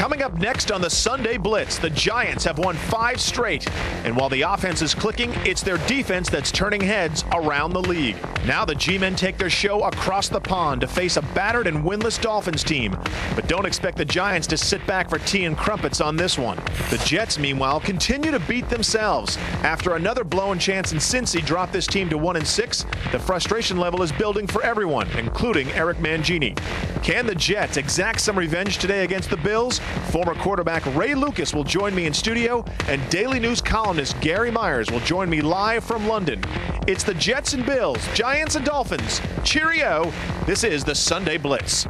Coming up next on the Sunday Blitz, the Giants have won 5 straight. And while the offense is clicking, it's their defense that's turning heads around the league. Now the G-men take their show across the pond to face a battered and winless Dolphins team. But don't expect the Giants to sit back for tea and crumpets on this one. The Jets, meanwhile, continue to beat themselves. After another blown chance in Cincy dropped this team to 1-6, the frustration level is building for everyone, including Eric Mangini. Can the Jets exact some revenge today against the Bills? Former quarterback Ray Lucas will join me in studio, and Daily News columnist Gary Myers will join me live from London. It's the Jets and Bills, Giants and Dolphins. Cheerio. This is the Sunday Blitz.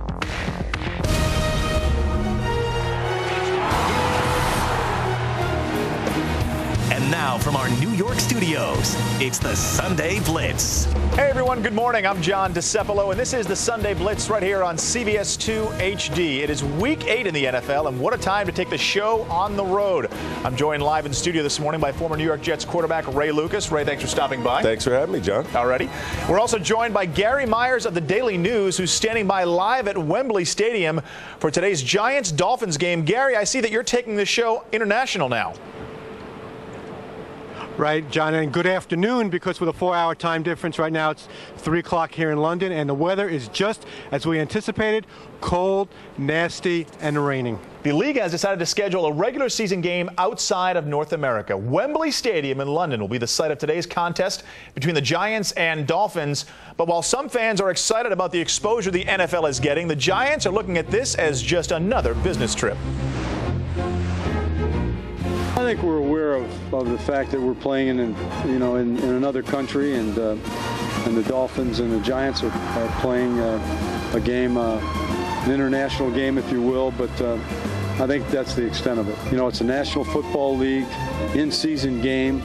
And now from our New York studios, it's the Sunday Blitz. Hey everyone, good morning. I'm John DeSepolo, and this is the Sunday Blitz right here on CBS 2 HD. It is Week 8 in the NFL, and what a time to take the show on the road. I'm joined live in studio this morning by former New York Jets quarterback Ray Lucas. Ray, thanks for stopping by. Thanks for having me, John. Alrighty. We're also joined by Gary Myers of the Daily News, who's standing by live at Wembley Stadium for today's Giants-Dolphins game. Gary, I see that you're taking the show international now. Right, John, and good afternoon, because with a 4-hour time difference right now, it's 3 o'clock here in London, and the weather is just as we anticipated, cold, nasty, and raining. The league has decided to schedule a regular season game outside of North America. Wembley Stadium in London will be the site of today's contest between the Giants and Dolphins. But while some fans are excited about the exposure the NFL is getting, the Giants are looking at this as just another business trip. I think we're aware of the fact that we're playing in another country, and the Dolphins and the Giants are playing a game, an international game, if you will. But I think that's the extent of it. You know, it's a National Football League in-season game,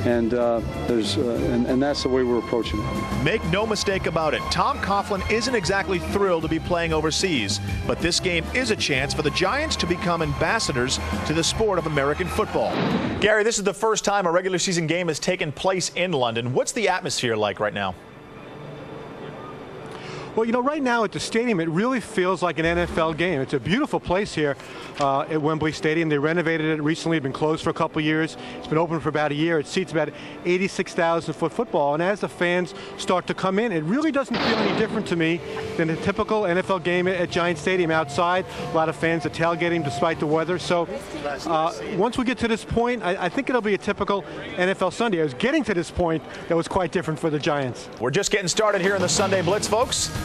and that's the way we're approaching it. Make no mistake about it, Tom Coughlin isn't exactly thrilled to be playing overseas, but this game is a chance for the Giants to become ambassadors to the sport of American football. Gary, this is the first time a regular season game has taken place in London. What's the atmosphere like right now? Well, you know, right now at the stadium, it really feels like an NFL game. It's a beautiful place here at Wembley Stadium. They renovated it recently. It's been closed for a couple of years. It's been open for about a year. It seats about 86,000 foot football. And as the fans start to come in, it really doesn't feel any different to me than a typical NFL game at Giant Stadium. Outside, a lot of fans are tailgating despite the weather. So once we get to this point, I think it'll be a typical NFL Sunday. I was getting to this point that was quite different for the Giants. We're just getting started here in the Sunday Blitz, folks.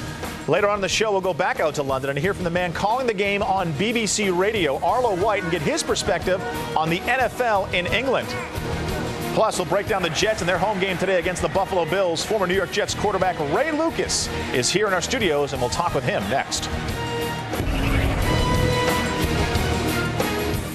Later on in the show, we'll go back out to London and hear from the man calling the game on BBC Radio, Arlo White, and get his perspective on the NFL in England. Plus, we'll break down the Jets in their home game today against the Buffalo Bills. Former New York Jets quarterback Ray Lucas is here in our studios, and we'll talk with him next.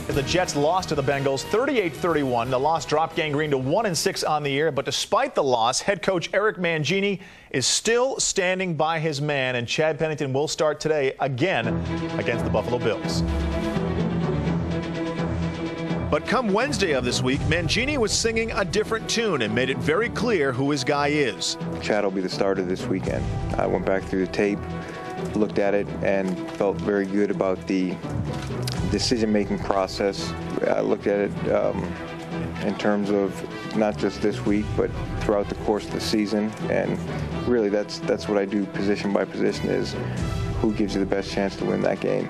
The Jets lost to the Bengals 38-31. The loss dropped Gangrene to 1-6 on the year. But despite the loss, head coach Eric Mangini is still standing by his man, and Chad Pennington will start today again against the Buffalo Bills. But come Wednesday of this week, Mangini was singing a different tune and made it very clear who his guy is. Chad will be the starter this weekend. I went back through the tape, looked at it, and felt very good about the decision-making process. I looked at it in terms of not just this week, but throughout the course of the season. And really, that's what I do position by position, is who gives you the best chance to win that game.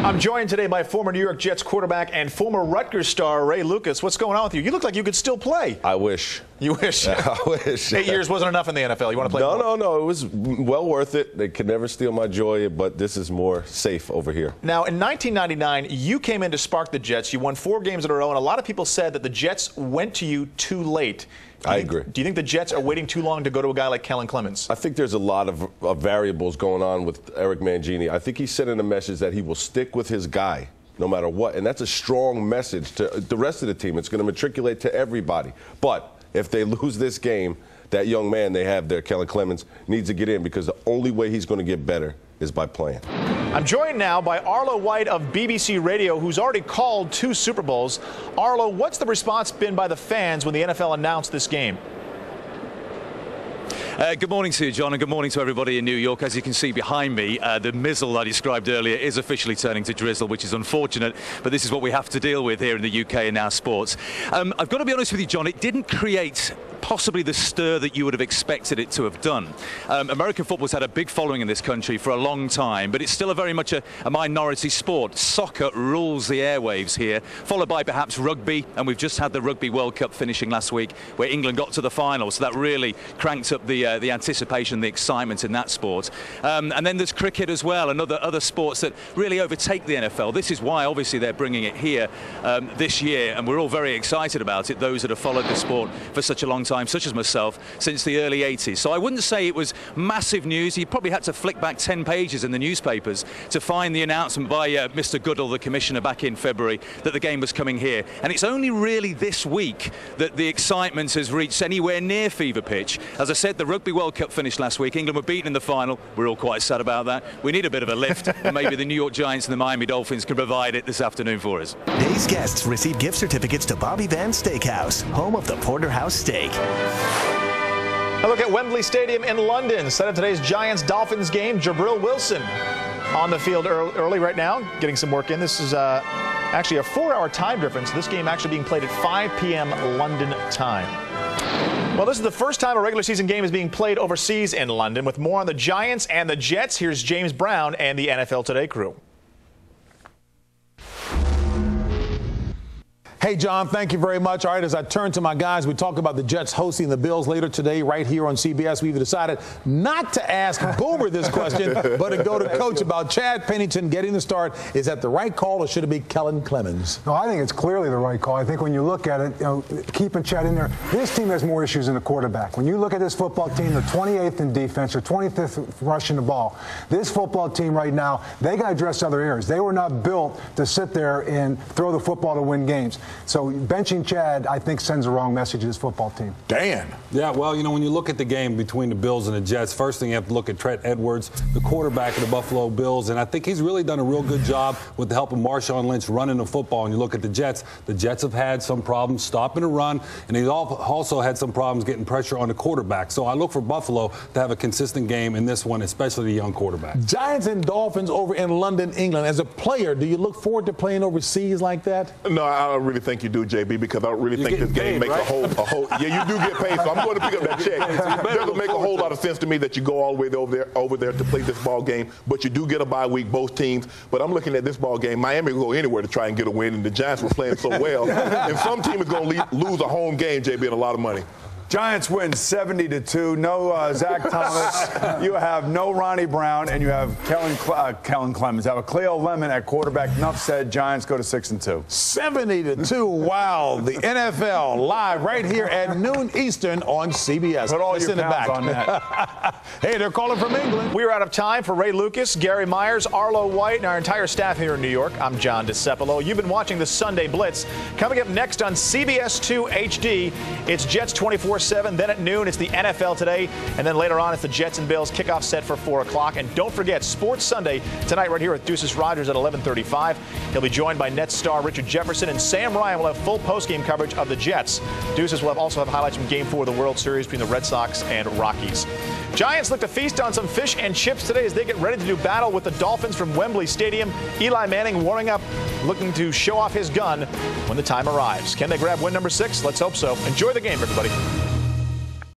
I'm joined today by former New York Jets quarterback and former Rutgers star Ray Lucas. What's going on with you? You look like you could still play. I wish. You wish? I wish. 8 years wasn't enough in the NFL. You want to play more? No. It was well worth it. They could never steal my joy, but this is more safe over here. Now, in 1999, you came in to spark the Jets. You won 4 games in a row, and a lot of people said that the Jets went to you too late. I agree. Do you think the Jets are waiting too long to go to a guy like Kellen Clemens? I think there's a lot of variables going on with Eric Mangini. I think he's sending a message that he will stick with his guy no matter what, and that's a strong message to the rest of the team. It's going to matriculate to everybody. But if they lose this game, that young man they have there, Kellen Clemens, needs to get in, because the only way he's going to get better is by playing. I'm joined now by Arlo White of BBC Radio, who's already called 2 Super Bowls. Arlo, what's the response been by the fans when the NFL announced this game? Good morning to you, John, and good morning to everybody in New York. As you can see behind me, the mizzle I described earlier is officially turning to drizzle, which is unfortunate, but this is what we have to deal with here in the UK in our sports. I've got to be honest with you, John, it didn't create possibly the stir that you would have expected it to have done. American football's had a big following in this country for a long time, but it's still a very much a minority sport. Soccer rules the airwaves here, followed by perhaps rugby, and we've just had the Rugby World Cup finishing last week, where England got to the final, so that really cranked up the anticipation, the excitement in that sport. And then there's cricket as well, and other sports that really overtake the NFL. This is why, obviously, they're bringing it here this year, and we're all very excited about it, those that have followed the sport for such a long time, such as myself, since the early 80s. So I wouldn't say it was massive news. You probably had to flick back 10 pages in the newspapers to find the announcement by Mr. Goodall, the commissioner, back in February, that the game was coming here. And it's only really this week that the excitement has reached anywhere near fever pitch. As I said, the Rugby World Cup finished last week. England were beaten in the final. We're all quite sad about that. We need a bit of a lift, and maybe the New York Giants and the Miami Dolphins can provide it this afternoon for us. Today's guests receive gift certificates to Bobby Van's Steakhouse, home of the Porterhouse Steak. A look at Wembley Stadium in London. Set up today's Giants-Dolphins game. Jabril Wilson on the field early right now, getting some work in. This is actually a 4-hour time difference. This game actually being played at 5 p.m. London time. Well, this is the first time a regular season game is being played overseas in London. With more on the Giants and the Jets, here's James Brown and the NFL Today crew. Hey, John, thank you very much. All right, as I turn to my guys, we talk about the Jets hosting the Bills later today right here on CBS. We've decided not to ask Boomer this question, but to go to Coach about Chad Pennington getting the start. Is that the right call, or should it be Kellen Clemens? No, I think it's clearly the right call. I think when you look at it, keeping Chad in there, this team has more issues than the quarterback. When you look at this football team, they're 28th in defense, or 25th rushing the ball. This football team right now, they got to address other areas. They were not built to sit there and throw the football to win games. So benching Chad, I think, sends the wrong message to this football team. Dan. Yeah, well, you know, when you look at the game between the Bills and the Jets, first thing you have to look at Trent Edwards, the quarterback of the Buffalo Bills, and I think he's really done a real good job with the help of Marshawn Lynch running the football. And you look at the Jets have had some problems stopping the run, and they've also had some problems getting pressure on the quarterback. So I look for Buffalo to have a consistent game in this one, especially the young quarterback. Giants and Dolphins over in London, England. As a player, do you look forward to playing overseas like that? No, I really think you do, JB, because I really think this game makes a whole. Yeah, you do get paid, so I'm going to pick up that check. It doesn't make a whole lot of sense to me that you go all the way over there to play this ball game, but you do get a bye week, both teams. But I'm looking at this ball game. Miami will go anywhere to try and get a win, and the Giants were playing so well. And some team is going to lose a home game, JB, and a lot of money. Giants win 70-2. No Zach Thomas. You have no Ronnie Brown, and you have Kellen Clemens. You have a Cleo Lemon at quarterback. Enough said. Giants go to 6-2. 70-2. Wow. The NFL live right here at noon Eastern on CBS. Put all your pounds on that. Hey, they're calling from England. We're out of time. For Ray Lucas, Gary Myers, Arlo White, and our entire staff here in New York, I'm John DeCepolo. You've been watching the Sunday Blitz. Coming up next on CBS 2 HD, it's Jets 24/7. Then at noon, it's the NFL Today. And then later on, it's the Jets and Bills kickoff set for 4 o'clock. And don't forget, Sports Sunday tonight right here with Deuces Rogers at 11:35. He'll be joined by Nets star Richard Jefferson, and Sam Ryan will have full postgame coverage of the Jets. Deuces will also have highlights from Game 4 of the World Series between the Red Sox and Rockies. Giants look to feast on some fish and chips today as they get ready to do battle with the Dolphins from Wembley Stadium. Eli Manning warming up, looking to show off his gun when the time arrives. Can they grab win number 6? Let's hope so. Enjoy the game, everybody.